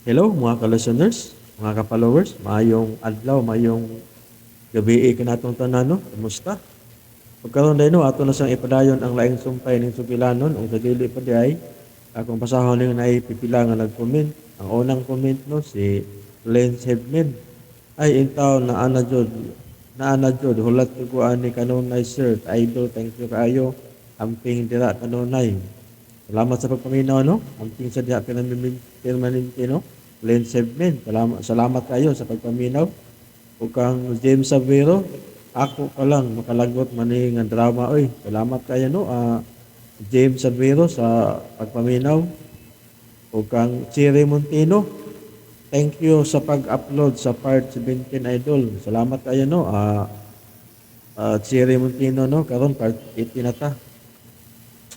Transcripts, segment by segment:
Hello mga ka-listeners, mga ka-followers, mayong adlaw, mayong gabi kanatong tanan no. Kumusta? Pagkaron dai no ato na sang ipadayon ang laing sumpay ning sugilanon ug sa dili pa di ay akong pasahon ning naay pipila nga nag-comment. Ang unang comment no si Lance Hebman ay intaw na ana jud hulat ko ani kanunay sir, idol, thank you kaayo. Amping dira kanunay. Salamat sa pagpaminaw no. Amping sa diha permanente no. Len Sebmen, salamat kayo sa pagpaminaw. Ug kang James Savero, ako pa lang makalagot mani nga drama oy. Salamat kayo no. James Savero sa pagpaminaw. Ug kang Chiri Montino, thank you sa pag-upload sa part 17 idol. Salamat kayo no. Chiri Montino no, karon part 18 na ta.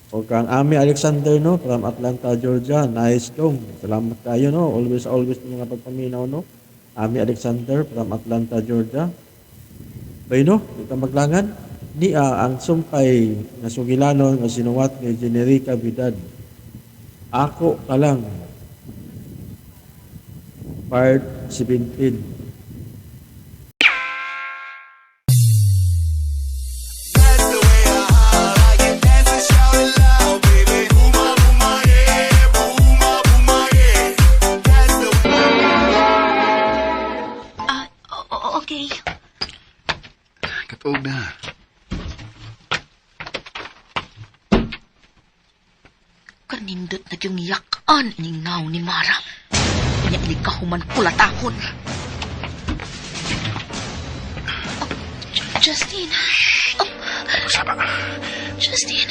O kang Ami Alexander no from Atlanta, Georgia. Nice dong. Salamat kayo no. Always mga pagpaminaw no. Ami Alexander from Atlanta, Georgia. Bay no, kita maglangan ni ang sumpay nga sugilanon nga sinuwat ni Generica Vidal. Ako ka lang. Part 17. Okay. Katuog na. Kanindot na yung yakan ining naw ni Mara. Kanya inig kahuman kulatahon. Oh, Justine. Oh, Saba. Justine.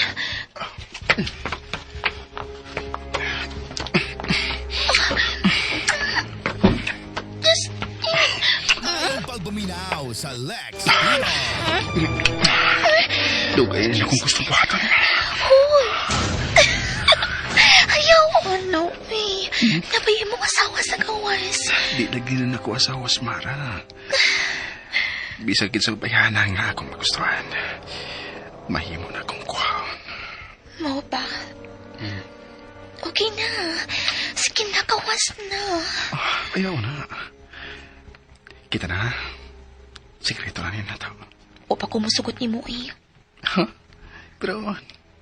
Pagbuminaw sa Lex Pino. Dugay na kung gusto buhatan. Hoy! Ayaw ko, no, eh. Nabayin mong asawa sa gawas. Di lagi na ako asawa sa Mara. Bisag sa bayana nga akong magustuhan. Mahimo na akong kuhaon. Mau ba? Okay na. Sige na, gawas na. Ayaw na. Kita na. Sikreto na nila ito. O pa kumusugot ni mo, eh. Ha? Pero,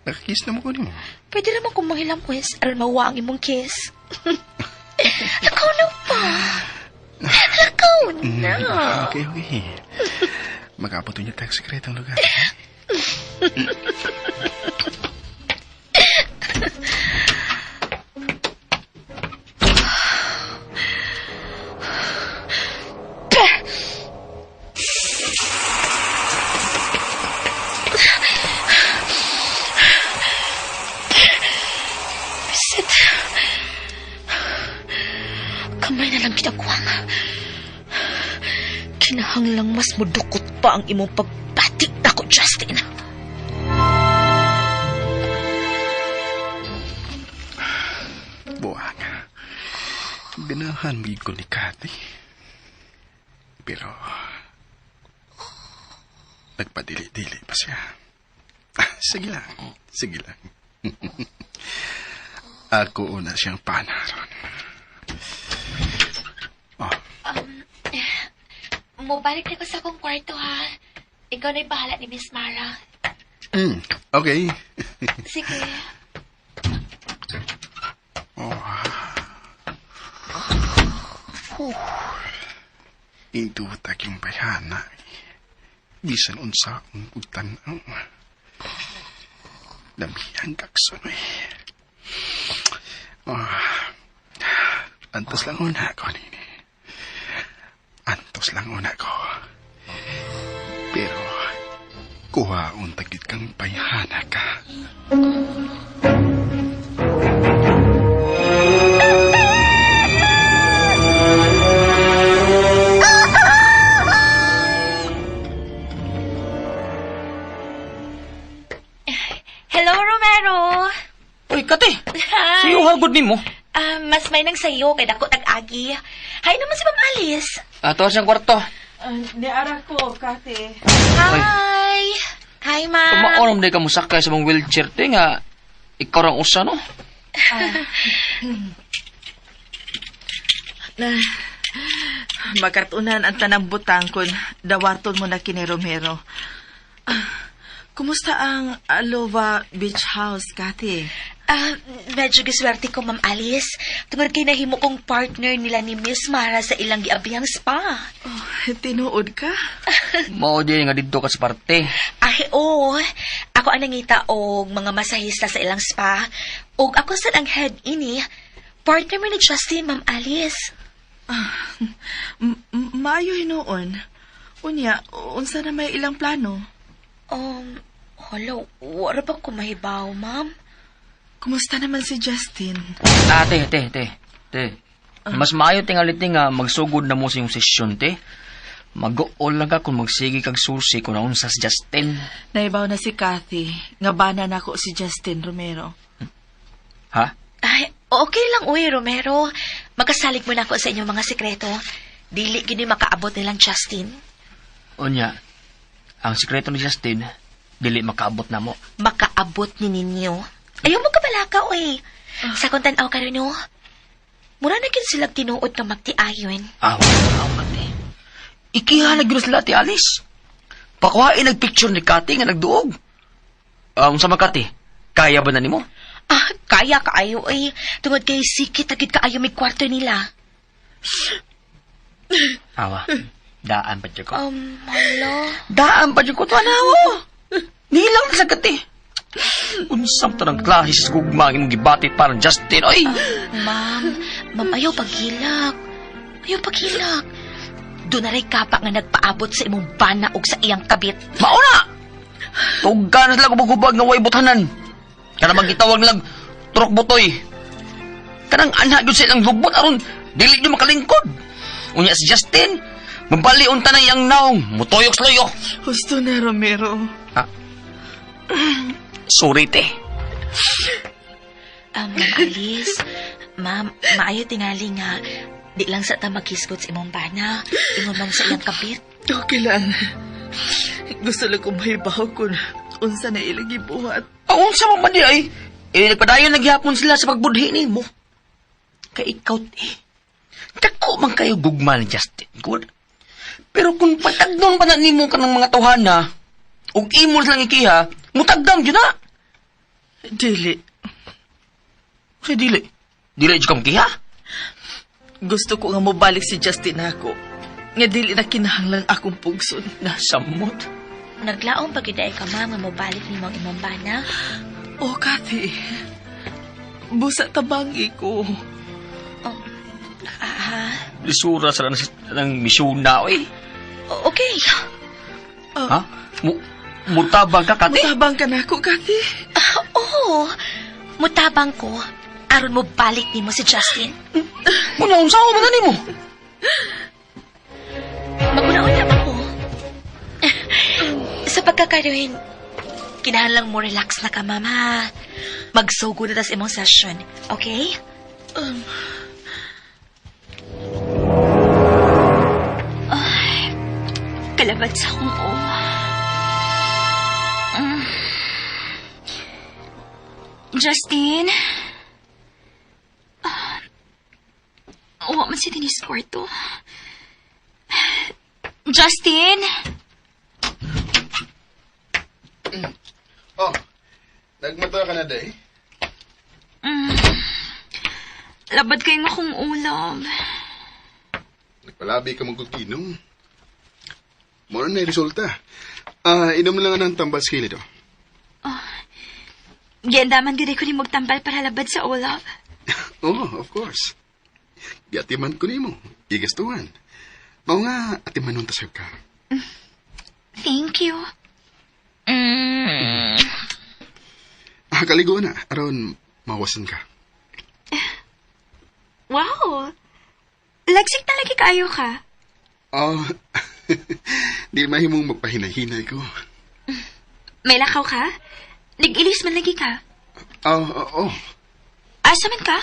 nakakiss na mo ko ni mo. Pwede naman kung manghilang kwes aron mawa ang imong kiss. Lakaw na pa. Lakaw na. Okay. Mag-abot niya tayong sikretong lugar. Kamay na lang ginagwang. Kinahanglang mas mudukot pa ang imong pagbatik nako, Justin. Buwang. Ganahan mo ko ni Kati. Pero, nagpadili-dili pa siya. Sige lang. Ako una siyang panaron. Mubalik na ko sa akong kwarto, ha? Ikaw na'y bahala ni Miss Mara. Okay. Sige. Indutak yung bayana. Bisan unsa ang utan ang damihan kaksonoy. Antos lang una ko nini. Antos lang una ko. Pero, kuha untagit kang bayana ka. Hello, Romero. Uy, Kati! Hi. Siyo hagod ni mo. Mas may nang sayo kay dako tag-agi. Hay naman si Ma'am Alice. Ato siyang kwarto. Niara ko, Kate. Hi. Hi, Ma'am. Kumaonom di ka mo sakay sa mong wheelchair. Di nga, ikaw rang usa, no? Magkatunan ang tanang butang kun dawaton mo na kini Romero. Kumusta ang Alova Beach House, Kati? Medyo giswerte ko, Ma'am Alice. Tungod kay nahimo kong partner nila ni Miss Mara sa ilang giabiyang spa. Oh, tinuod ka? Mao din nga dito ka sa parte. Ay, oo. Ako ang nangita og mga masahista sa ilang spa. Og ako sa ang head ini. Partner mo ni Justin, Ma'am Alice. Maayo hinuon. Unya, unsa na may ilang plano? Hello. Wala ba ko mahibaw, Ma'am? Kumusta naman si Justin? Te. Mas maayo tingalit nga magsugod na mo sa iyong sesyon, te. Mag-uol lang ka kung magsigi kag susi kung naunsa si Justin. Naibaw na si Kathy. Nga bana na ako si Justin Romero. Ha? Ay, okay lang, uy, Romero. Magkasalig mo na ako sa inyong mga sekreto. Dili gini makaabot nilang Justin. Unya, ang sikreto ni Justin, dili makaabot na mo. Makaabot ni ninyo. Ayaw mo kabalaka, uy. Sa kung tanaw ka rin, mura na kin silang tinuod na magtiayon. Awan, te. Ikihalag yun sila, ti Alice. Pakuhain nagpicture ni Kati nga nagduog. Sa Makati, kaya ba na ni mo? Kaya kaayo, uy. Tungod kay sikit agad kaayo may kwarto nila. Awa, daan pa dyan ko. Hala. Daan pa dyan ko, tuanawa. Nilang na sa Kati. Unsam to ng klase sa gugmangin mong gibatit parang Justin, oy! Ma'am, ayaw paghilak. Doon na rin kapa nga nagpaabot sa imong bana og sa iyang kabit. Mauna! Tuga na sila gubag-gubag nga way butanan. Kanang gitawag nilang turok butoy. Kanang anak yun silang lubot aron dili nyo makalingkod. Unya si Justin, mabaliun ta na iyang naong, mutoyok-sloyo. Gusto na, Romero. Ha? Sorry, te. Ma'am Alice, ma'am, maayo tingali nga, di lang sa ta magkisgot sa imong bana, ingon man sa iyang kabit. Okay lang. Gusto lang kong mahibaw kung unsa na ilang gibuhat. Unsa mo man di ay? Nagpadayon naghihapon sila sa pagbudhi ni mo. Kay ikaw, te. Dako man kayo gugma ni Justin. Good. Pero kung patagdon pa na nimo ka ng mga tawhana, ug imo lang ikiha, mutagdam yun na. Dili. Kasi dili. Dili dyan ka makiha? Gusto ko nga mabalik si Justin ako. Nga dili na kinahanglang akong pugson. Nasamot. Naglaong pagiday ka, ma'am, nga mobalik ni mong imong bana. Oh, Kathy. Busa tabangi ko. Lisura sa ng misyon na, oy. Okay. Ha? Mutabang ka, Kati? Mutabang ka na ako, Kathy. Oo. Mutabang ko, aron mo balik ni mo si Justin. Unsa mo man mo? Maguna-una ako. Sa pagkakaroon, kinahanglang mo relax na ka, mama. Magsugo na tas imong session, okay? Kalabad sa akong Justin? Uwa man si Denise Porto. Justin? Oh, nagmata ka na, day? Labad kayo nga kong ulam. Nagpalabi ka magkukinom. Muna na yung resulta. Inom lang ng tambal sa kilid, oh. Giandaman gudi ko ni magtambal para labad sa ulam. Oh, of course. Giatiman ko ni mo. Igastuhan. Mao nga, atiman nun tasag ka. Thank you. Kaligo na. Aron, mawasan ka. Wow! Lagsik talaga kayo ka. Oh, di mahimong magpahinay-hinay ko. May lakaw ka? Nag-ilis man lagi ka? Oh. Asa man ka?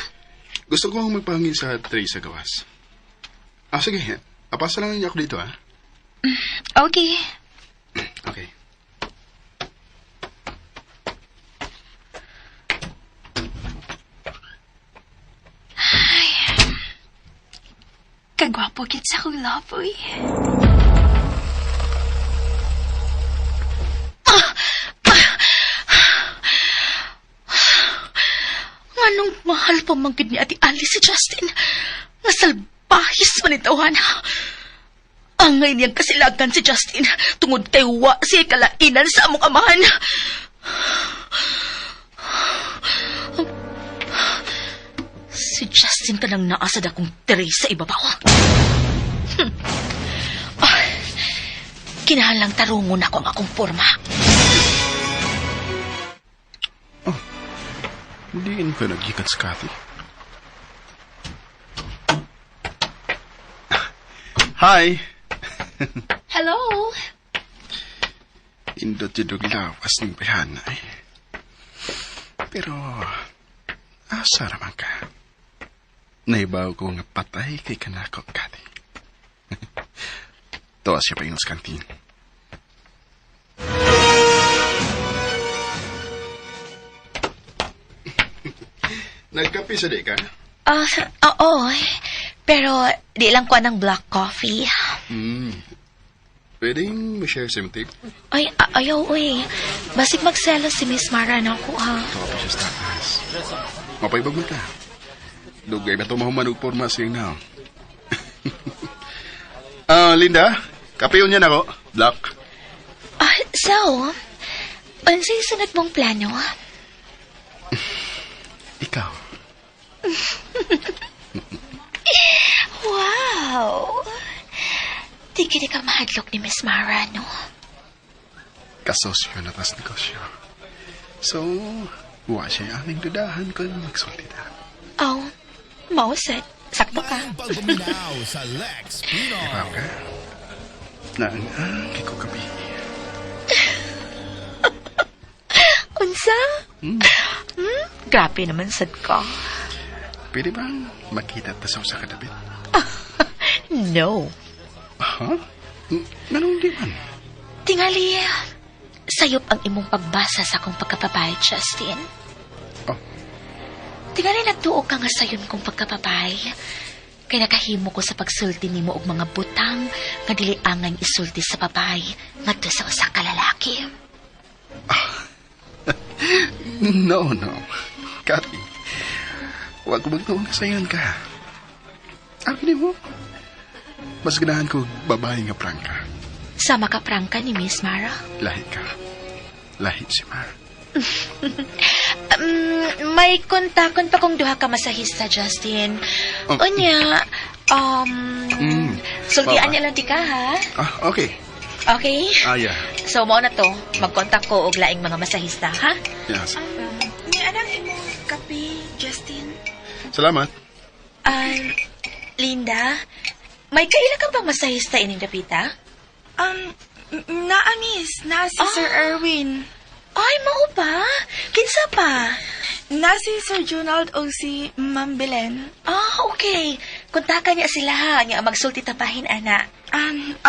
Gusto ko magpahangin sa tray sa gawas. Sige. Apasa lang niya ako dito, ha? Okay. Okay. Kagwapo gid sa akong laboy. Nganong mahal pa manggid ni Ate Alice si Justin. Nga salbahis man itawana. Angay niyang kasilagan si Justin tungod kay wa siya kalainan sa among amahan. Si Justin kanang naasad akong tiri sa ibabaw. Kinahanglang tarungon ako ang akong porma. Hindi ka nagikat sa Cathy. Hi! Hello? Indot yung lawas ng bayanay. Pero, asa naman ka? Naibaw ko nga patay kay kanako, Cathy. Tawa siya pa yung sa kantin. Nagkape sa di ka? Oo. Pero di lang ko ng black coffee. Pwedeng ma-share sa tape? Ay, ayaw, uy. Basig magselos si Miss Mara na ako, ha? Topi siya sa taas. Mapaibag mo ka. Dugay ba ito mahumanog porma siyang na? Linda, kape yun yan ako. Black. So, unsay sunod mong plano? Ikaw. Wow! Di kini ka mahadlok ni Miss Mara, no? Kasosyo na tas negosyo. So, wa siya aming dudahan kung magsulti na. Oh, mauset. Sakto ka. Pagbuminaw sa Lex Pinoy. Ibaw ka? Naang ko kapi. Unsa? Grabe naman sad ka. Pwede bang makita tasaw sa kadabit? No. Ha? Ganun di man. Tingali, sayop ang imong pagbasa sa akong pagkapapay, Justin. Oh. Tingali nagtuog ka nga sayon kong pagkapapay. Kay nakahimo ko sa pagsulti nimo og mga butang nga dili angay isulti sa papay ngadto sa usa ka lalaki. No. Cathy, huwag ko magtuon ka sayon ka. Akin mo. Mas ganahan ko babae nga prangka. Sama ka prangka ni Miss Mara? Lahi ka. Lahi si Mar. May kontakon pa kong duha ka masahista, Justin. Oh. Unya, sultian Baba. niya lang di ka, ha? Okay. Okay? Yeah. So, mo na to. Magkontak ko og laing mga masahista, ha? Yes. Ni anang imong kape, Justin? Salamat. Linda, may kaila ka bang masahista ining dapita? Miss. Si Sir Erwin. Ay, mao ba? Kinsa pa? Si Sir Junald o si Ma'am Belen. Okay. Kontakan niya sila, ha? Nga magsulti tapahin, ana.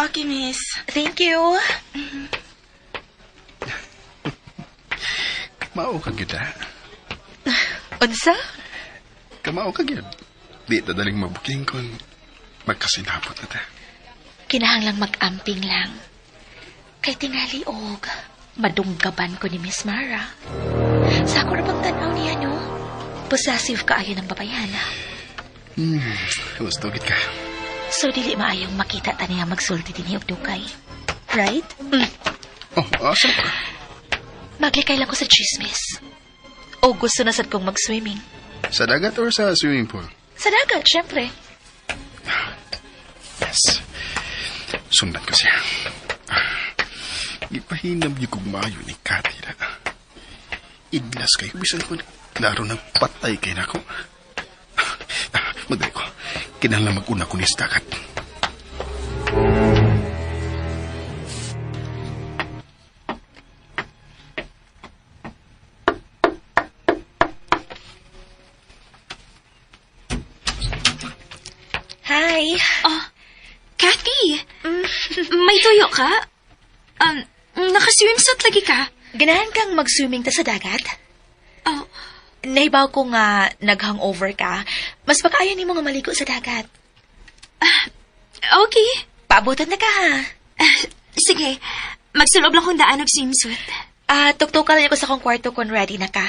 Okay, miss. Thank you. Kamao ka gid, ha? Unsa? Kamao ka gid. Di ta daling mabuking kung magkasinabot na ta. Kinahanglang mag-amping lang. Kay tingali og madunggaban ko ni Miss Mara. Sa ako na bang tanaw niya, no? Possessive ka ayon ng babayana. Gusto gid ka. So, dili maayong makita ta niya magsulti din og dukay. Right? Asa ka? Maglikay lang ko sa chismis. O gusto na sad kong mag-swimming. Sa dagat or sa swimming pool? Sa dagat, syempre. Yes. Sundan ko siya. Ipahinam niyo kung maayo ni Cathy na. Iglas kayo. Bisan ko klaro ng patay kayo na ako. Magday ko. Kinahanglan mag-una ko ni Stakat. Hi. Cathy! May tuyo ka? Nakaswimsuit lagi ka? Ganahan kang mag-swimming ta sa dagat? Oh, Nahibaw ko nga nag-hangover ka. Mas pagkaya ni mo nga maligo sa dagat. Okay. Paabutan na ka, ha? Sige, magsulob lang kong daan og swimsuit. Tuktukan lang ko sa kong kwarto kung ready na ka.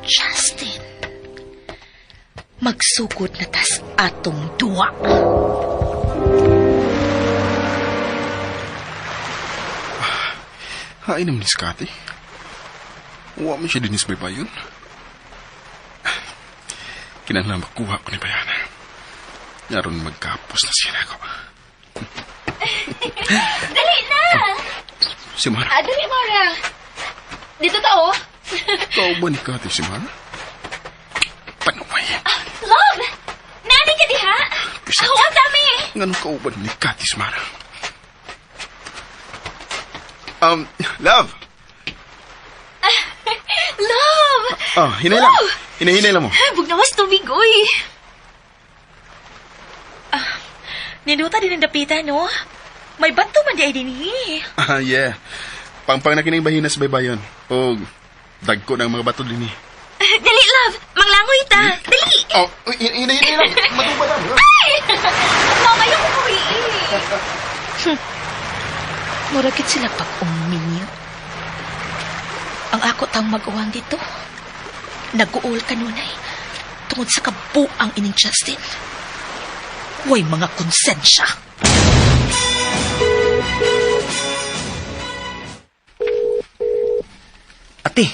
Justin. Magsugod na tas atong duwa. Hain naman ni Scotty. Huwag mo siya dinis ba yun? Kinahanglan makuha ko ni Bayana. Yaron magkapos na siya ako. Dali na! Si Mara. Dali, Mara. Dito ta, oh. Kau ba ni Kati si Mara? Panuway. Love! Nani ka diha? Bisa. Ako ang dami. Ngano kau ba ni Kati si Mara? Love! Love! Hinay lang. Hinay lang mo. Bugnawas tubig, uy. Ninuta din ang dapitan, no? May bato man di ay din Yeah. Pangpang na kining bahinas baybayon. O dagko ng mga bato din Dali, love. Manglangoy ta. Dali. Hinay lang. Matubad lang. Mamaya ko uy. Muragit sila pag-uminyo. Ang ako tang mag-uwang dito. Nag-uol kanunay. Tungod sa kabuang ining Justin. Way mga konsensya. Ate,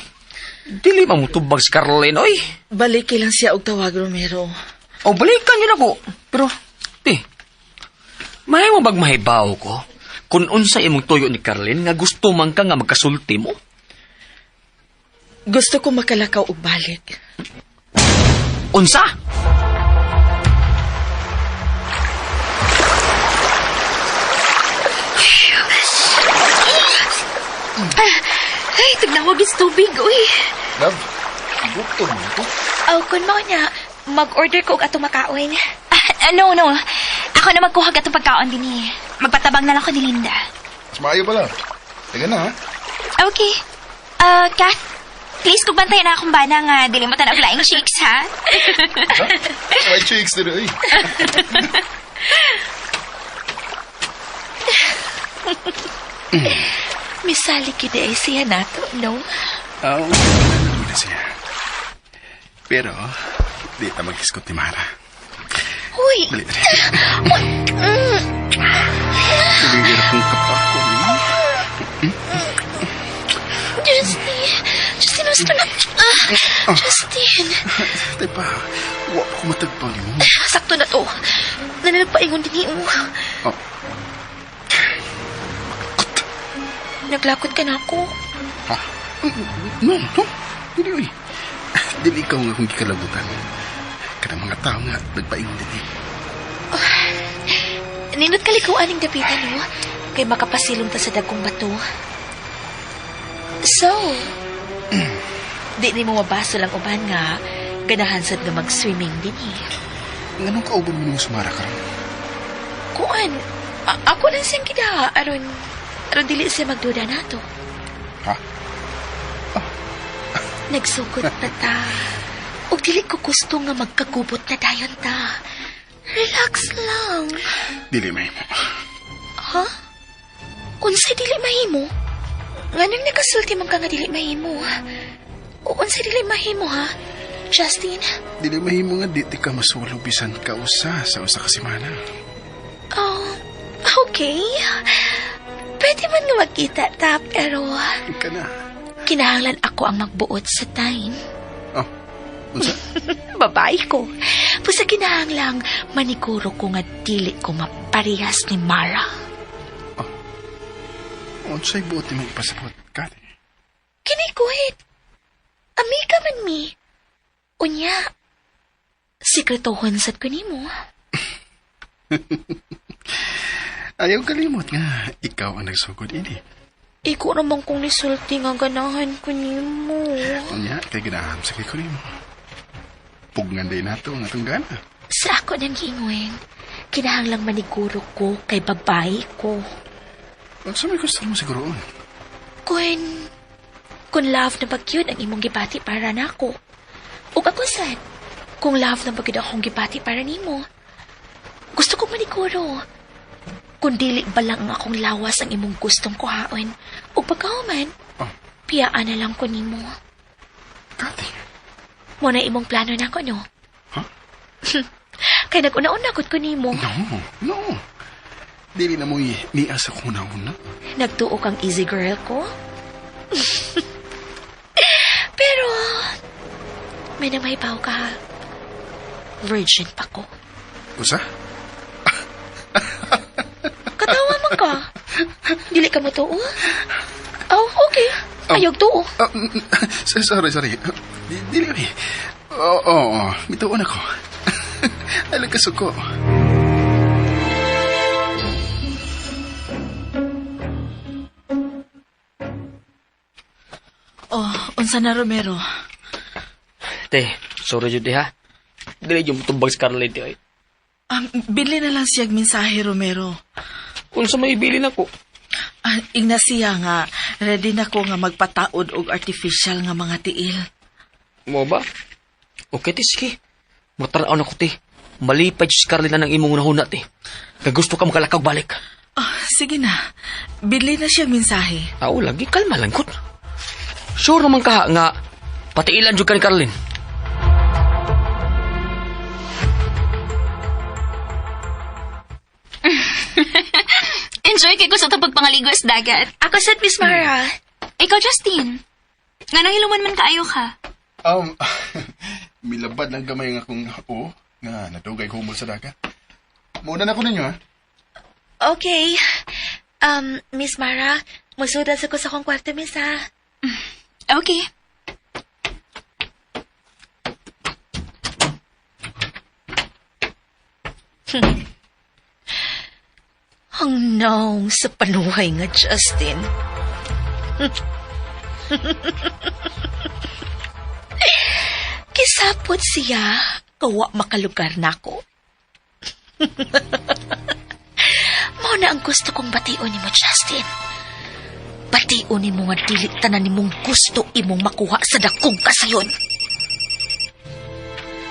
dili mamutubag si Caroline, oy. Balik lang siya og tawag, Romero. O, balikan yun ako. Pero, ate, may mo bag mahibaw ko? Kung unsa imong tuyo ni Caroline nga gusto man ka nga magkasulti mo? Gusto ko makalakaw og balik. Unsa? Ay, tagnawag is tubig, uy. Love, gusto mo ito? Kun mo niya, mag-order ko og atong makaon. No. Ako na magkuhag atong pagkaon din eh. Magpatabang na lang ko ni Linda. Mas maayo pala. Taga na, ha? Okay. Kath, please kung bantayan na akong bana nga dili mo tanong flying chicks, ha? White chicks din, eh. Misali kita ay siya nato, no? Oo, nandun na siya. Pero, di ta mag-iskot ni Mara. Uy! Dali. Tulingira kong kapako, Justin, gusto na. Justin. Tay pa, huwag ko matagpang mo. Sakto na to. Nanalagpaingon din mo. Oh. Naglakot ka na ako. Ha? No. Dili, uy. Dili ikaw nga kung gikalabutan. Kanang mga tao nga, nagpaingon din. Ninot kalikaw aning dapitan, no? Kay makapasilong ta sa dagkong bato. So, di ni mo mabaso lang uban nga ganahan sad nga mag-swimming din eh. Anong kauban mo nung sumara ka rin? Kuan, ako lang siyang kida, aron dili siya magduda nato. Ha? Nagsugod na ta. O dili ko gusto nga magkagubot na dayon ta. Relax lang. Dili may mo. Ha? Unsay dili mahimo? Nganong nakasulti man ka nga dili mahimo? O unsay dili mahimo, ha? Justin? Dili may mo nga di ka masulong bisan ka usa sa usa ka semana. Oh, okay. Pwede man nga magkita ta, pero Ka na. kinahanglan ako ang magbuot sa time. Oh, unsa? Babae ko. Pusa kinahanglang maniguro ko nga dili ko maparehas ni Mara. Unsay buot ni mong ipasabot, Kati? Kinikuhit. Amiga man mi. Unya, sikretohon sad ko nimo. Ayaw kalimot nga, ikaw ang nagsugod ini. Iko naman kung nisulti nga ganahan ko nimo. Unya, kay ganahan sa kay ko nimo. Pugngan day nato ang atong gana. Sa ako nang giinguin, kinahanglang maniguro ko kay babae ko. Sa may gusto mo siguro. Kung Kung love na bagyod ang imong gibati para nako. Ug ako sad, kung love na bagyod akong gibati para nimo. Gusto ko maniguro. Kung dili ba lang ang akong lawas ang imong gustong kuhaon, ug pagkahuman, piyaan na lang ko nimo. Kati. Mo na imong plano na ko, no? Huh? Kaya nag-una-una ko nimo. No. Dili na mo niasa ko na-una. Nagtuo kang easy girl ko. Pero, may namahibaw ka. Virgin pa ko. Usa? Katawa man ka. Dili ka mo tuo? Oh, okay. Ayog tuo. Sorry. Dili kami. Oo. Mituon ako. Alagkasok ko. Oh, unsa na Romero? Te, sorry jud ha. Dili yung tumbang Scarlett ay. Bili na lang siyag mensahe, Romero. Kung sa may bilin ako. Ignasiya nga, ready na ko nga magpataod og artificial nga mga tiil. Mo ba? Okay, te, sige. Mataraw na ko, te. Malipay si Scarlett na ng imong nahuna, te. Kaya gusto ka makalakaw balik. Sige na. Bili na siyag mensahe. Lagi kalma lang, kot. Sure naman ka nga, pati ilan jud ka ni Carlin. Enjoy kay ko sa itong pagpangaligo sa dagat. Ako sad, Miss Mara. Ikaw, Justin. Nga nang hiluman man kaayo ka. Milabad lang gamay nga akong nga natugay humol sa dagat. Muna na ko ninyo, ha? Okay. Miss Mara, musudan sa ko sa kong kwarto, miss, ha? Okay. Ang naong sa panuhay nga, Justin. Kisapot siya, kawa makalugar na ko. Mao na ang gusto kong bation ni mo, Justin. Bation ni mo nga dili tanan nimong gusto imong makuha sa dakong kasayon.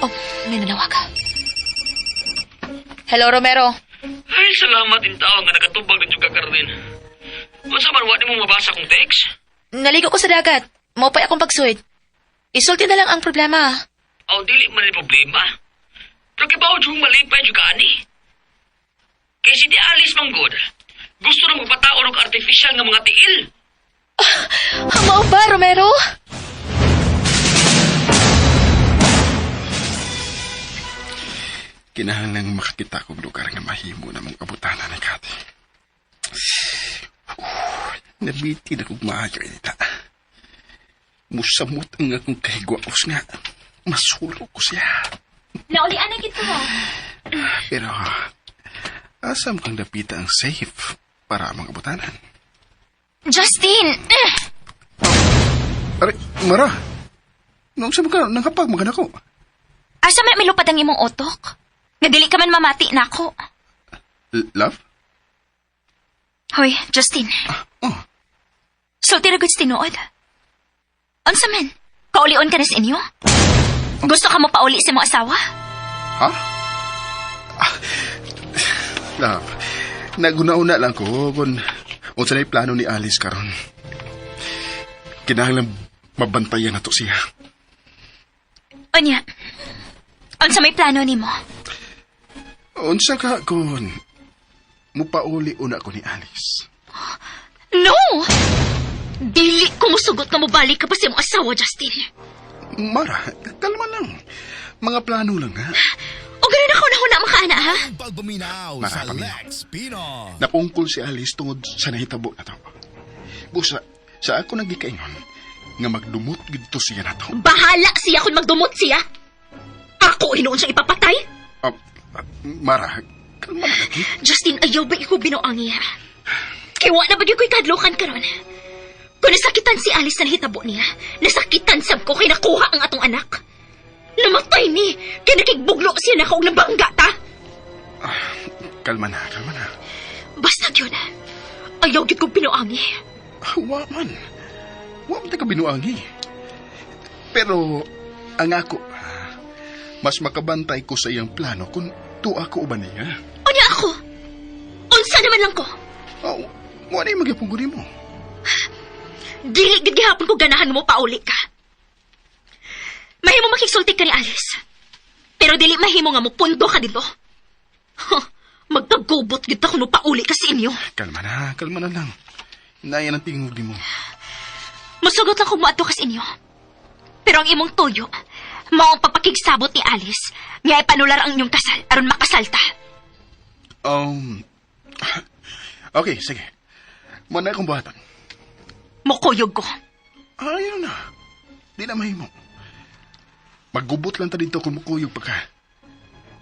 Oh, may nanawag ka. Hello, Romero. Ay, salamat in tao nga nagatubag ng ka Carlin. Unsa man wa nimo mabasa kong text? Naligo ko sa dagat. Maupay akong pagsuit. Isulti na lang ang problema. Dili man ni problema. Pero kibaw jud malipay jud ani. Kay si Alice manggod. Gusto na magpataon og artificial nga mga tiil. Mao ba, Romero? Kinahanglang makakita kong lugar nga mahimo na mong abutanan ni Kati. Nabiti na kong maayo inita. Musamot ang akong kahigwaos nga. Masulo ko siya. Naulian na kita mo. Pero, asam kang dapita ang safe para mga abutanan. Justin! Aray, Mara! Nung sa mga nangkapag magana ko. Asa may milupad ang imong otok? Nga dili ka man mamati na ako. Love? Hoy, Justin. Sulti ra gud tinuod. Unsa man? Kaulion ka na sa inyo? Gusto ka mo pauli sa imong asawa? Ha? Love, naguna-una lang ko kung unsa na plano ni Alice karon. Kinahanglan mabantayan na to siya. Unya, unsa may plano nimo? Unsa ka kung mupauli una ko ni Alice? No! Dili ko musugot na mobalik ka pa sa imong asawa, Justin. Mara, kalma lang. Mga plano lang, ha? O ganun ako na makaana, ha? Pagpaminaw sa Lex Pinos. Napungkol si Alice tungod sa nahitabo na to. Busa, sa ako nagikaingon, nga magdumot gito siya na to. Bahala siya kung magdumot siya. Ako hinuon siyang ipapatay? Mara, kalma lang lagi. Justin, ayaw ba ikaw binuangi, ha? Kiwa na ba di ko'y kadlokan karon? Kung nasakitan si Alice na nahitabo niya, nasakitan sab ko kay nakuha ang atong anak. Namatay ni, kaya nakigbuglo siya na kaong nabangga ta. Kalma na. Basta yun, ayaw yun kong pinuangi. Wa man. Wa man ka binuangi. Pero ang ako, mas makabantay ko sa iyang plano kung tuwa ko uban niya. Unya ako? Unsa naman lang ko? Oh, mo na yung magyapong mo. Dili gid gihapon ko ganahan mo pauli ka. Mahimo makigsulti ka ni Alice. Pero dili mahimo nga mo pundo ka dito. Huh, magkagubot gid ako no pauli ka sa inyo. Kalma na lang. Inayan ang tingog mo. Masugot lang kung moadto ka sa inyo. Pero ang imong tuyo, mao ang papakigsabot ni Alice, nga ipanular ang inyong kasal aron makasalta. Okay, sige. Muna akong buhatan. Mukuyog ko. Ayaw na. Di na mahimo. Maggubot lang ta dito kung mukuyog pa ka.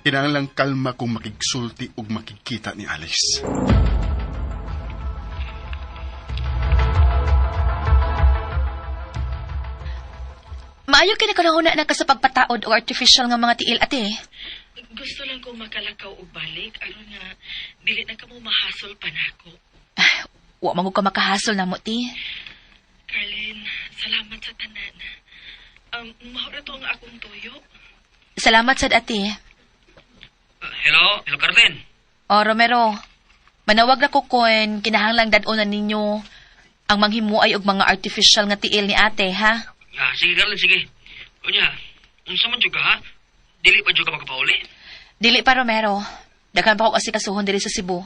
Kailangan lang kalma kung makigsulti o makikita ni Alice. Maayo kinakanahuna na ka sa pagpataod o artificial nga mga tiil, ate. Gusto lang kong makalakaw og balik aron nga dili na kamo mahasol pa nako. Wa man ko makahasol na mo, ti. Carlin, salamat sa tanan. Mahura to ang akong tuyo. Salamat sad, ate. Hello Carmen. O, Romero, manawag na ko kung kinahanglang dadonan ninyo ang manghimuay og mga artificial nga tiil ni ate, ha? Sige Carmen, sige. Kunya, unsa man jud ka ha? Dili pa jud ka makapauli? Dili pa, Romero. Daghan pa ko kasi kasuhon diri sa Cebu.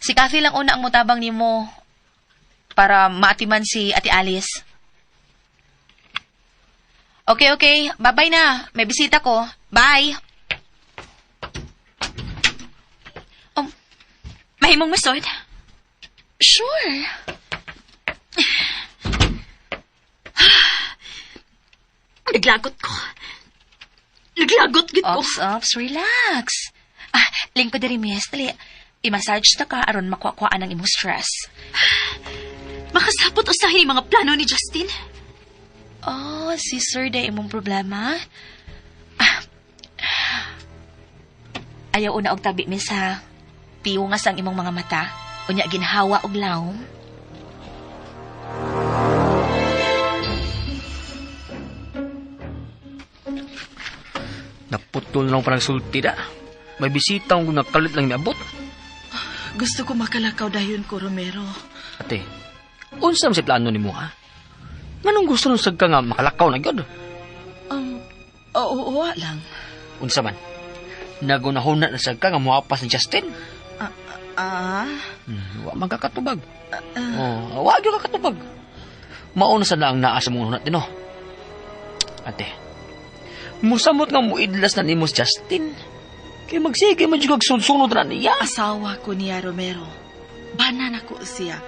Si Kathy lang una ang mutabang nimo para maatiman si Ate Alice. Okay. Bye-bye na. May bisita ko. Bye. Mahimong masod? Sure. Naglagot ko. Naglagot gid ko. Ops, relax. Lingko diri, miss. Dali, i-massage ta ka aron makuha-kuhaan ang imong stress. Makasapot usahin yung mga plano ni Justin. Oh, si Sir day imong problema? Ayaw una og tabi, miss, ha? Piungas ang imong mga mata. Unya ginhawa og lawom. Naputol na lang parang sulti da. May bisita kung nakalit lang niabot. Gusto ko makalakaw dayon ko, Romero. Ate, unsa man si plano nimo ha? Nganong gusto nung sagka nga makalakaw na gyud? Oo, lang. Unsa man? Nagunahuna na sagka nga moapas ni Justin. Wa man kakatubag. Wa gyud kakatubag. Mauna sa na ang naa sa mong hunat din, no? Ate, musamot nga muidlas na nimo si Justin. Kaya magsige man jud kag sunod na niya. Asawa ko niya, Romero. Banan ako siya.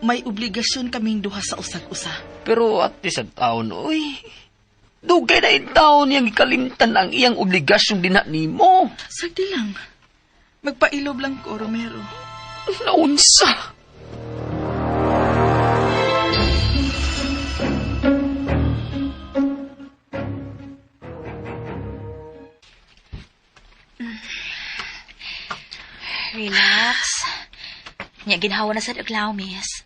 May obligasyon kaming duha sa usag-usa. Pero at sa taon, uy, dugay na yung taon niyang ikalimtan ang iyang obligasyon din na nimo. Sagdi lang. Magpailob lang ko, Romero. Naunsa? Relax. Nya ginhawa na sa daglaw, miss.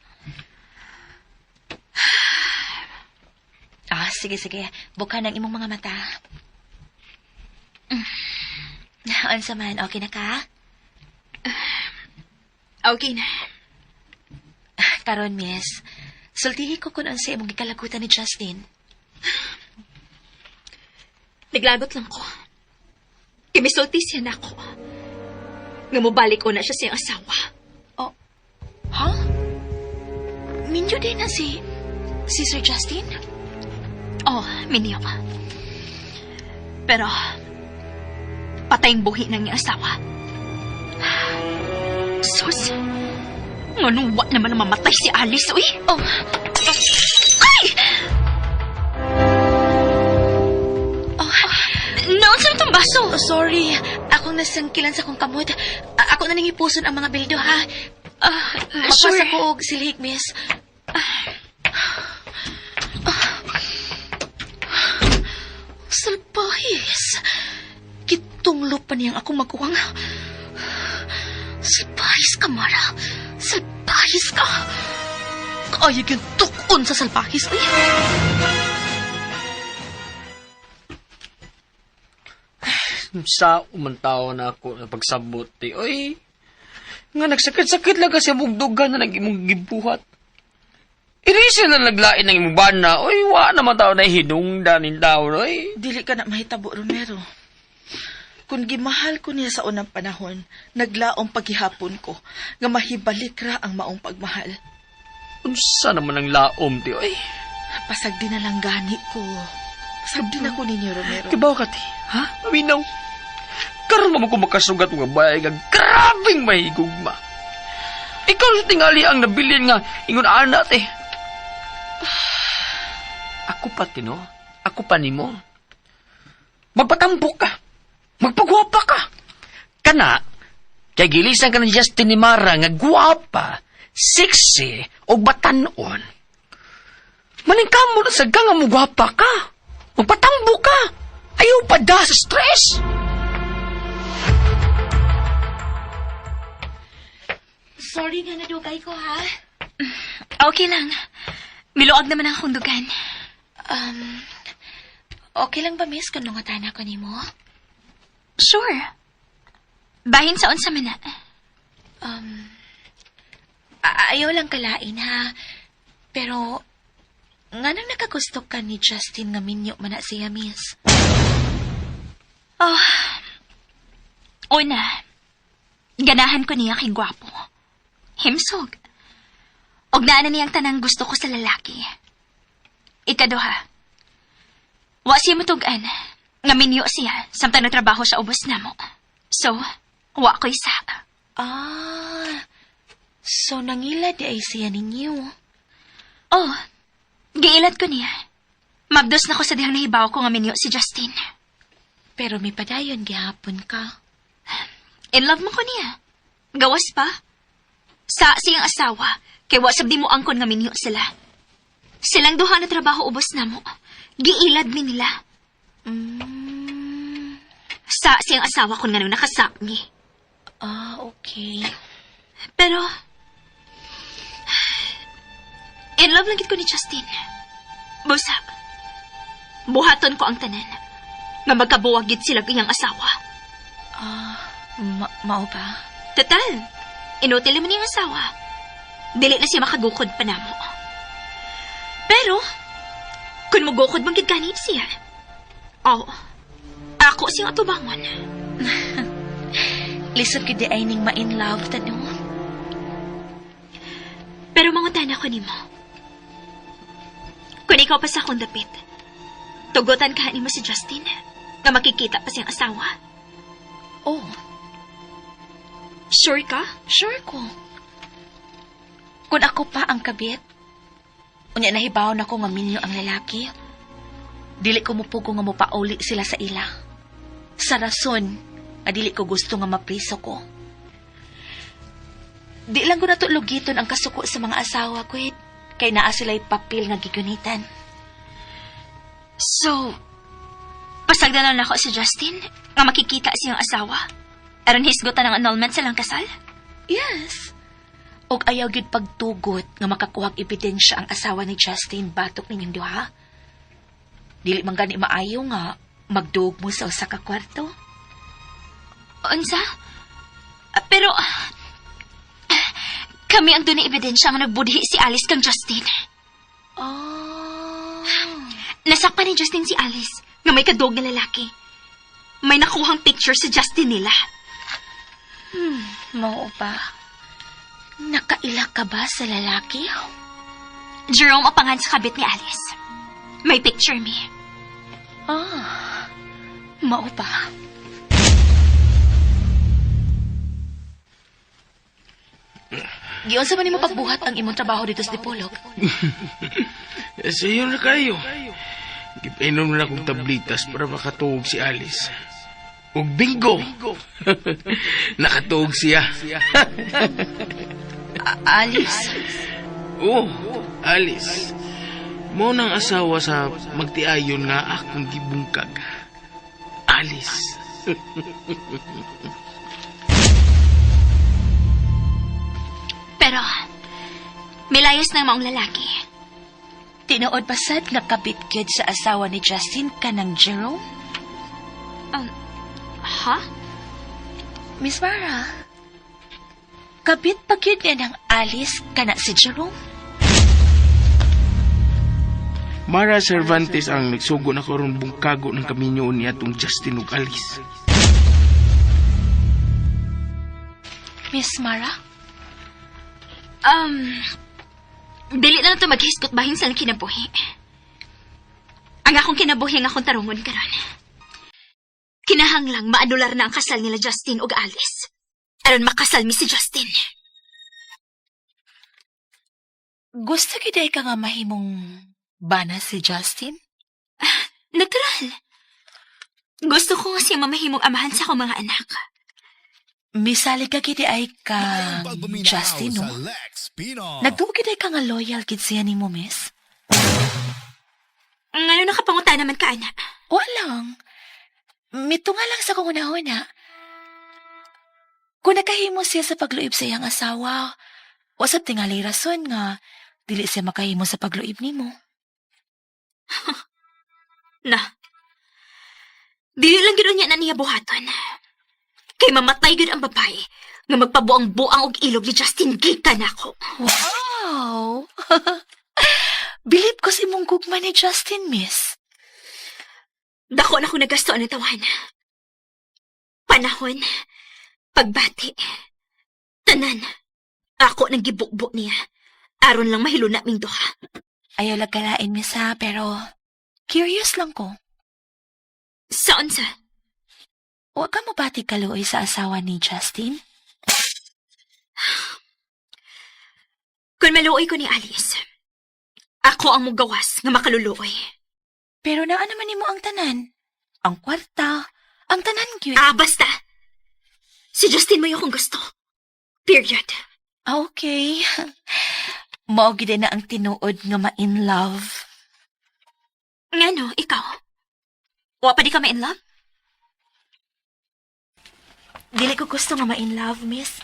Sige. Buka ng imong mga mata. Unsa man, okay na ka? Okay na. Karon, miss. Sultihi ko kung unsa imong gikalagutan ni Justin. Naglagot lang ko. Kimisulti siya na ako. Nga mobalik ko na siya siyang asawa. Oh, ha? Minyo din na si Sir Justin? Oh, minyo. Pero, patayang buhi ng iyang asawa. Sus, nganuwa naman na mamatay si Alice, uy. Oh, ay! Oh, naon sa itong baso? Oh, sorry, akong nasangkilan sa kong kamot. Ako na nangipuson ang mga bildo, ha? Mapasa ko og silhig, miss. Salpahis. Kitunglo pa niyang ako magkuwang. Salpahis ka, Mara. Salpahis ka. Kaya yung tuko Unsa salbahis, uy. Sa umantaw na ako na pagsabot, ti. Oy, nga nagsakit-sakit lang kasi mugdugan na nag-imong gibuhat. Irisi na naglain ng imong bana. Oy, wa naman tao na hinungdan ng tao, oy. Dili ka na mahitabo, Romero. Kung gimahal ko niya sa unang panahon, naglaong paghihapon ko, nga mahibalik ra ang maong pagmahal. Unsa naman ang laom, ti, oy. Pasagdi na lang gani ko. Pasagdi na ko ninyo, Romero. Kibaw ka, ti. Ha? Maminaw. Karoon mo ko makasugat mga bayag ang grabing mahigugma. Ikaw sa tingali ang nabilin nga ingon anak, eh. Ako pa, Tino. Ako pa nimo. Magpatambok ka. Magpagwapa ka. Kana, kay gilisan ka ng Justin ni Mara nga gwapa, sexy, o batanon. Maningkam mo na sa nga mo gwapa ka. Magpatambok ka. Ayaw pa da sa stress. Sorry nga nadugay ko, ha? Okay lang. Miluag naman ang akong dugan. Okay lang ba, miss, kung nungatan ako ni mo? Sure. Bahin sa unsa man na. Ayaw lang kalain, ha? Pero, nga nang nakagusto ka ni Justin nga minyo man na siya, miss. Una, ganahan ko niya kay gwapo. Himsog. Og naanan niyang tanang gusto ko sa lalaki. Ikaduha, wa siya matugan, nga minyo siya, samtang nagtrabaho sa ubos na mo. So, wa ko isa. So nangilad ay siya ninyo. Oh, giilad ko niya. Mabdos na ko sa dihang nahibaw ko nga minyo si Justin. Pero may padayon gihapon ka. In love mo ko niya. Gawas pa. Sa siyang asawa, kay wasab di mo angkon nga minyo sila. Silang duha na trabaho ubos na mo. Giilad mi nila. Sa siyang asawa kon nga nung nakasakmi. Okay. Pero, in love lang gid ko ni Justin. Busa, buhaton ko ang tanan. Nga magkabuwag gid sila ganyang asawa. Mao ba? Total, inutil mo niyang asawa. Dili na siya makagukod pa namo. Pero, kung magukod mong gid gani siya, ako siyang atubangon. Lisod ko di ay ning ma-in love tanong. Pero mangutan ako nimo. Kung ikaw pa sa akong dapit, tugutan ka nimo si Justin, nga makikita pa siyang asawa. Oh, Sure ka? sure ko. Kung ako pa ang kabit, unya nahibaw na ko nga minyo ang lalaki, dili ko mupugo nga mupauli sila sa ila. Sa rason, dili ko gusto nga mapriso ko. Di lang ko natulugiton ang kasuko sa mga asawa ko, kay naa sila'y papel nga gigunitan. So, pasagdanan ako si Justin, nga makikita siyang asawa. Aron hisgutan ang annulment silang kasal? Yes. Og ayaw gid pagtugot nga makakuhag ebidensya ang asawa ni Justin batok ninyong duha. Dili man gani maayo nga magduog mo sa usa ka kwarto. Unsa? Pero, kami ang doon ebidensya nga nagbudhi si Alice kang Justin. Nasakpan ni Justin si Alice nga may kadog na lalaki. May nakuhang picture si Justin nila. Mao ba? Nakaila ka ba sa lalaki? Jerome apangan sa kabit ni Alice. May picture me. Mao ba? Giyon sa man nimo pagbuhat ang imong trabaho dito sa Dipolog? Sa iyo na kayo. Gipainom na akong tablitas para makatuog si Alice. Ug bingo! Nakatuog siya. Alice? Oh, Alice. Mo nang asawa sa magtiayon nga akong gibungkag. Alice. Pero, milayos na ang maong lalaki. Tinuod ba sad nga kabit gyud sa asawa ni Justin kanang Jerome? Ha? Miss Mara, kabit pa gyud niya ng Alice kana si Jerome? Mara Cervantes ang nagsugo na karon bungkago ng kaminyo niya atong Justin ug Alice. Miss Mara? Dili na to maghiskot bahin sa kinabuhi. Ang akong kinabuhi ang akong tarungon karon. Kinahanglang maanular na ang kasal nila Justin ug Alice. Aron makasal mi si Justin. Gusto giday ka nga mahimong bana si Justin? Natural. Gusto ko nga siya mamahimong amahan sa akong mga anak. Misali ka gidi ay ka Pagbuminaw Justin, no? sa Lex Pino. Nagduwa giday ka nga loyal gid siya nimo, miss? Ngayon nakapanguta naman ka, anak. Walang. Mito nga lang sa kung una-una. Kung nakahimo siya sa pagluib sa iyang asawa, wasap tingali rason nga dili siya makahimo sa pagluib nimo. Na. Dili lang gano'n niya na niya buhaton. Kay mamatay gud ang babae nga magpabuang-buang og ilog ni Justin gikan ako. Wow! Bilib ko si mong gugma ni Justin, miss. Dako na ko nagasto ang tawan. Panahon, pagbati, tanan, ako nang gibukbo niya. Aron lang mahiluna ming duha. Ayaw lagkalain, miss ha, pero curious lang ko. Saan sa? Huwag ka mabati kaluoy sa asawa ni Justin? Kung maluoy ko ni Alice, ako ang mugawas nga makaluluoy. Pero naa naman nimo ang tanan. Ang kwarta, ang tanan gyud. Basta. Si Justin mo yung kung gusto. Period. Okay. Mao gid na ang tinuod nga ma-in love. Ngano, ikaw? Wa pa di ka ma-in love? Dili ko gusto nga ma-in love, miss.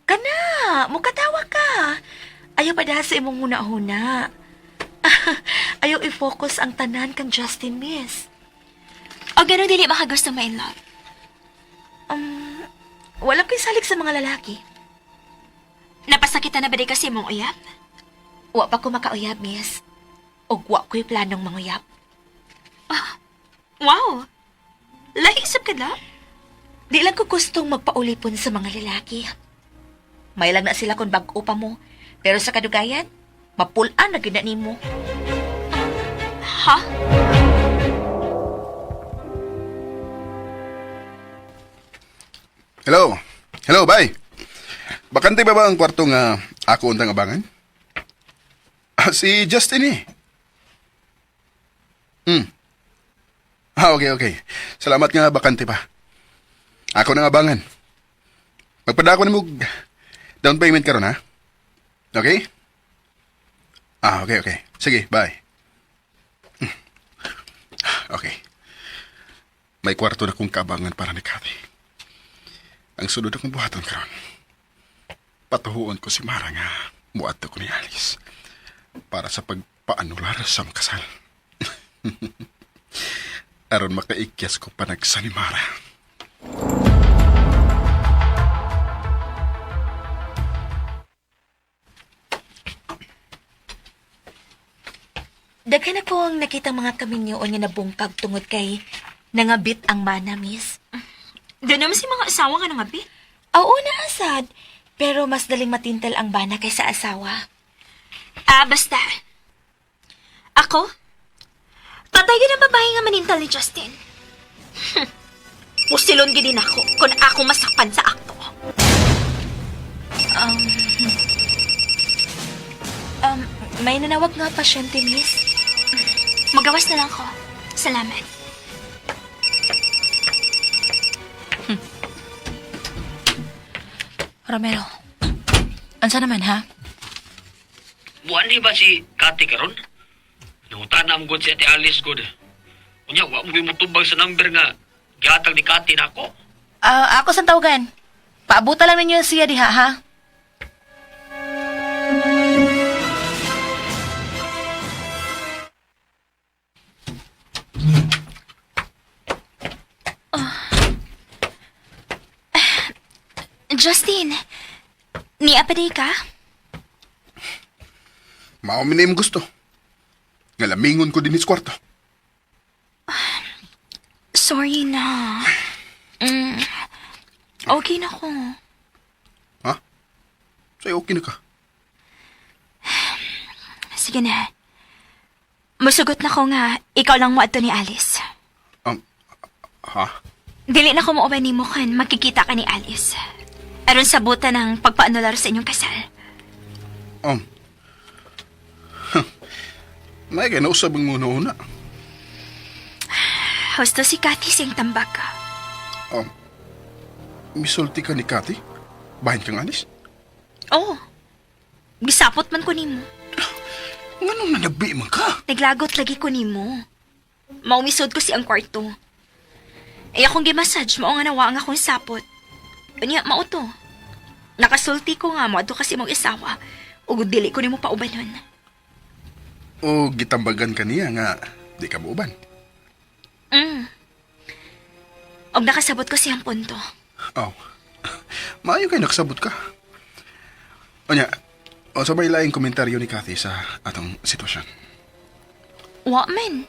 Kana, mukatawa ka. Ayaw pa dahil sa imong huna-huna. Ayaw i-focus ang tanan kang Justin, miss. O gano'n dili baka gusto ma-in love? Walang pisalig sa mga lalaki. Napasakitan na ba di kasi mong uyab? Wa pa ko makauyab, miss. O wa ko'y planong manguyab. Wow! Lahisap ka na? Di lang ko gustong magpaulipon sa mga lalaki. May lang na sila kung bag-o pa mo. Pero sa kadugayan, mapulaan na gina mo. Ha? Hello? Hello, bye. Bakante ba ang kwarto nga ako untang abangan? Si Justin eh. Okay. Salamat nga bakante pa. Ako nang abangan. Magpadako ni mo down payment karon ha? Okay? Okay. Sige, bye. Okay. May kwarto na kong kabangan para ni Cathy. Ang sunod akong buhaton karon. Patuhuon ko si Mara nga muadto ko ni Alice para sa pagpaanular sa makasal. Aron makaikyas ko panagsa ni Mara. Daghan ako ang nakita mga kaminyoon nga nabungkag tungod kay nangabit ang mana, miss. Doon naman si mga asawa nga nangabit. Oo na, asad. Pero mas daling matintal ang bana kaysa asawa. Basta. Ako? Patay din ang babae nga manintal ni Justin. Pusilon gid din ako kung ako masakpan sa akto. May nanawag nga pasyente, miss. Magawas na lang ko. Salamat. Romero, ansa naman, ha? Buwan ba si Cathy karon? Nangutana ang good si Ate Alice good. Unya, wa mo gimutubag sa number nga gihatag ni Cathy na ako. Ako sa tawagan. Paabuta lang ninyo siya diha, ha? Justin, niya pa di ka? Mao mi na imong gusto. Nga lamingon ko din sa kwarto. Sorry na. Okay na ko. Ha? Sa'yo okay na ka? Sige na. Musugot na ko nga, ikaw lang mo ato ni Alice. Ha? Dili na ko mo ni mo kan makikita ka ni Alice. Aron sa buta ng pagpaanular sa inyong kasal. May kaya nausab ang una-una. Husto si Cathy siyang tambag ka. Misulti ka ni Cathy? Bahin kang alis? Oo. Gisapot man ko nimo. Nganong nanabi man ka? Naglagot lagi ko nimo. Maumisod ko siyang kwarto. Ay akong gimassage mo nga nawa nga akong sapot. Unya, mao to. Nakasulti ko nga mo ato kasi mong isawa. Ug dili ko nimo paubanon. O gitambagan ka niya nga di ka muuban? Og nakasabot ko siyang punto. Maayo kayo nakasabot ka. Onya, o sabay laing komentaryo ni Cathy sa atong sitwasyon. Wa man.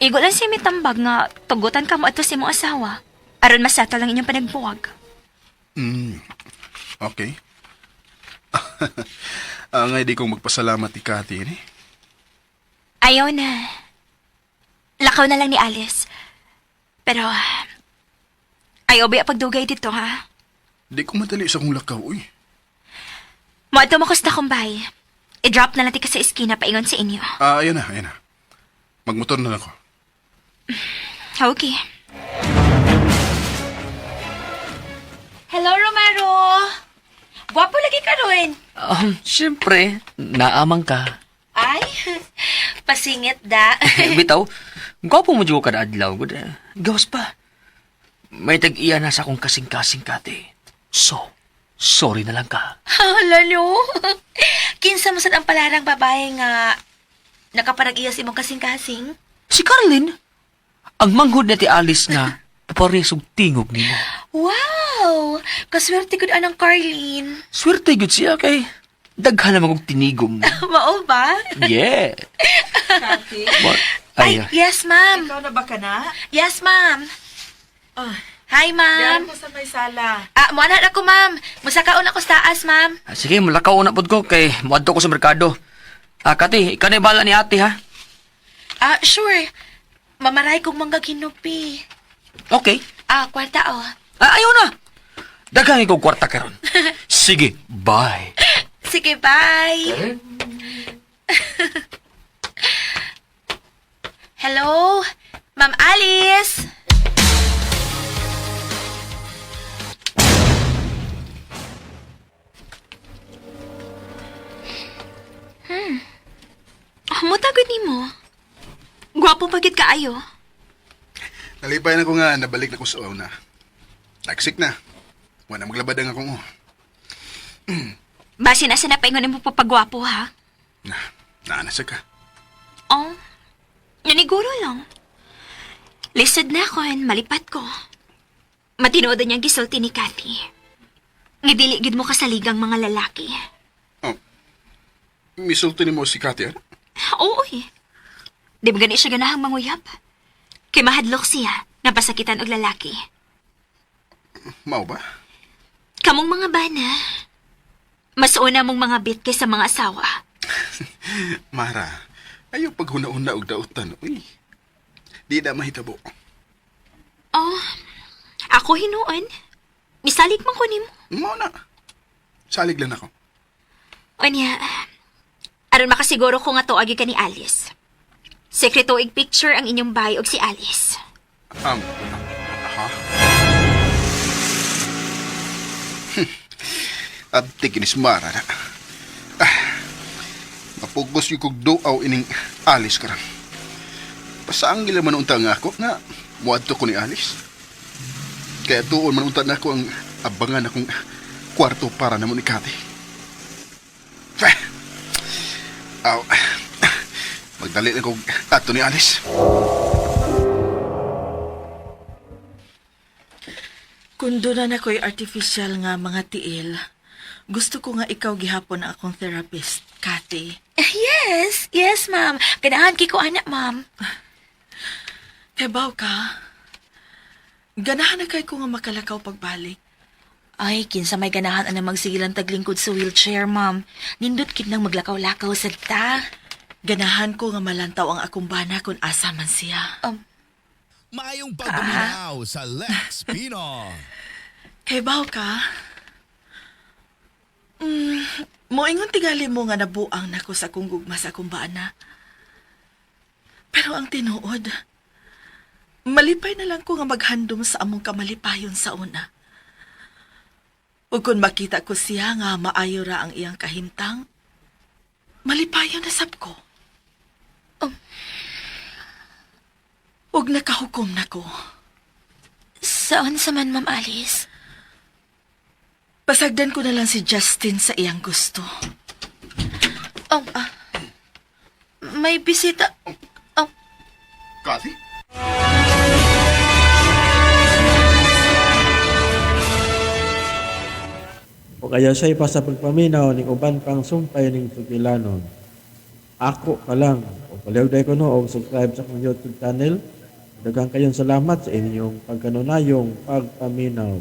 Igo lang si mitambag nga tugutan ka mo ato si mong asawa. Aron masato lang inyong panagbuwag. Okay. Ngay di kong magpasalamat ni Cathy ni. Ayaw na. Lakaw na lang ni Alice. Pero, ayaw ba pagdugay dito, ha? Di ko madali sa kong lakaw, uy. Moadto mo kus na kong bay. I-drop na natin ka sa eskina paingon sa inyo. Ayan na. Magmotor na lang ako. Okay. Hello, Romero. Gwapo lagi ka ron. Siyempre, naamang ka. Ay, pasingit da. Bitaw, gwapo mo dyan ka na adlaw. Gawas pa. May tag-iya na sa akong kasing-kasing kate. So, sorry na lang ka. Hala, no. Kinsa mo sad ang palarang babae nga nakaparag-iya si mong kasing-kasing? Si Carlin, ang manghod na ti Alice nga, paparesog tingog ni mo. Wow! Kaswerte ko anang Carlene. Swerte gud siya kay daghan naman kong tinigom. Mao ba? Yeah. Cathy, Ay, yes, ma'am. ikaw na ba ka na? Yes, ma'am. Hi, Diyan ma'am. ko sa may sala. Muna na ako, ma'am. Musakaon ako sa taas, ma'am. Sige, mulakaw na pod ko kay muadto ko sa merkado. Kati, ikaw na yung bala ni ate ha? Sure. Mamaray kong mangga ginupi. Okay. Kwarta, oh. Ayaw na. Daghang ikaw kwarta karon. Sige, bye. Sige, bye. Hello? Ma'am Alice? Mutagod ni mo. Gwapo pagit kaayo. Nalipay na ko nga, nabalik na ko sa una. Nagsik na. Wala maglabad ang akong Basi na sinapaingon mo papagwapo, ha? Naanasa ka. Oh, naniguro lang. Lisod na ako, malipat ko. Matinood niyang gisulti ni Cathy. Ngidiligid mo kasaligang mga lalaki. Misulto ni mo si Cathy, ano? Oo, eh. Di ba gani siya ganahang manguyab? Kay mahadlok siya, napasakitan og lalaki. Mao ba? Kamong mga bana, mas una mong mga bit kaysa mga asawa. Mara, ayaw paghuna-una og dautan, uy. Di na mahitabo. Oh, ako hinuon. Misalig man ko nimo. Mao na. Salig lang ako. O niya, aron makasiguro ko nga tuagi ka ni Alice. Sekreto ig picture ang inyong bahay og si Alice. Ha? Abti kinis Mara na. Mapugos yung kugdoaw ining Alice karon. Pasaang gila man unta nga ako nga muadto ko ni Alice. Kaya tuon man unta na ako ang abangan akong kwarto para namon ni Cathy. Magdali na kong ato ni Alice. Kung doon na ako'y artificial nga mga tiil, gusto ko nga ikaw gihapon ang akong therapist, Cathy. Yes, ma'am. Ganahan ko anak, ma'am. Kay baw ka, ganahan na kay ko nga makalakaw pagbalik. Ay, kinsa may ganahan ang magsigilang taglingkod sa wheelchair, ma'am. Nindot kid nang maglakaw-lakaw sa ta. Ganahan ko nga malantaw ang akong bana kung asa man siya. Maayong pagbuminaw sa Lex Pinon. Kay baw ka, moingon tingali mo nga nabuang nako sa akong gugma sa akong bana. Pero ang tinuod, malipay na lang ko nga maghandom sa among kamalipayon sa una. Ug kung makita ko siya nga maayo ra ang iyang kahimtang, malipayon na sab ko. Ug nakahukom na ko. Saan sa man, Ma'am Alice? Pasagdan ko na lang si Justin sa iyang gusto. May bisita. Kathy? O kaya siya pa sa pagpaminaw ning uban pang sumpay ning sugilanon. Ako pa lang. O palihog ko no o subscribe sa akong YouTube channel. Daghang kayong salamat sa inyong pagkanunayong pagpaminaw.